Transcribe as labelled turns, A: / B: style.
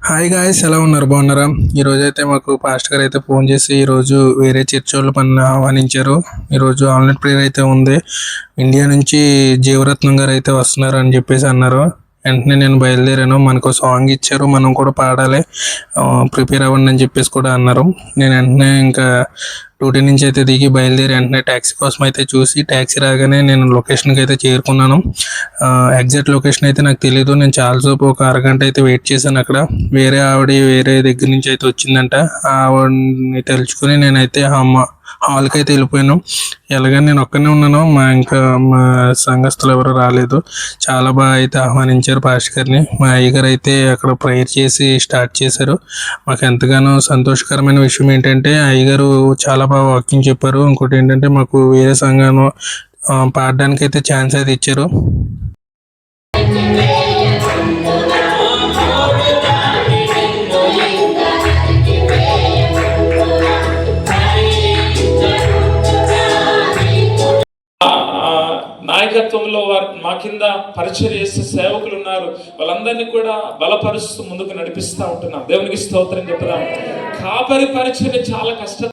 A: Hi guys, ఎలా ఉన్నారు? బాగున్నారా? ఈరోజు అయితే మాకు పాస్టర్ గారు అయితే ఫోన్ చేసి ఈరోజు వేరే చర్చ్ వాళ్ళు మన ఆహ్వానించారు. ఈరోజు ఆన్లైన్ ప్రేయర్ అయితే ఉంది. ఇండియా నుంచి జీవరత్నం గారు అయితే వస్తున్నారు అని చెప్పేసి అన్నారు. వెంటనే నేను బయలుదేరాను. మనకు సాంగ్ ఇచ్చారు, మనం కూడా పాడాలి, ప్రిపేర్ అవ్వండి అని చెప్పేసి కూడా అన్నారు. నేను వెంటనే ఇంకా డ్యూటీ నుంచి అయితే దిగి బయలుదేరి వెంటనే ట్యాక్సీ కోసం అయితే చూసి ట్యాక్సీ రాగానే నేను లొకేషన్కి అయితే చేరుకున్నాను. ఎగ్జాక్ట్ లొకేషన్ అయితే నాకు తెలియదు. నేను చాలాసేపు ఒక అరగంట అయితే వెయిట్ చేశాను అక్కడ. వేరే దగ్గర నుంచి అయితే వచ్చిందంట. ఆవిడని తెలుసుకుని నేనైతే హాల్కి అయితే వెళ్ళిపోయాను. ఎలాగని నేను ఒక్కనే ఉన్నాను, మా సంఘస్థులు ఎవరు రాలేదు. చాలా బాగా అయితే ఆహ్వానించారు పాస్టర్ గారిని. మా అయ్యగారు అయితే అక్కడ ప్రేయర్ చేసి స్టార్ట్ చేశారు. మాకు ఎంతగానో సంతోషకరమైన విషయం ఏంటంటే అయ్యగారు చాలా బాగా వాకింగ్ చెప్పారు. ఇంకోటి ఏంటంటే మాకు వేరే సంఘంలో పాడడానికి అయితే ఛాన్స్ అయితే ఇచ్చారు.
B: నాయకత్వంలో వారు మా కింద పరిచయం చేసే సేవకులు ఉన్నారు. వాళ్ళందరినీ కూడా బలపరుస్తూ ముందుకు నడిపిస్తూ ఉంటున్నాం. దేవునికి స్తోత్రం చెప్పుదాం. కాపరి పరిచయం చాలా కష్టం.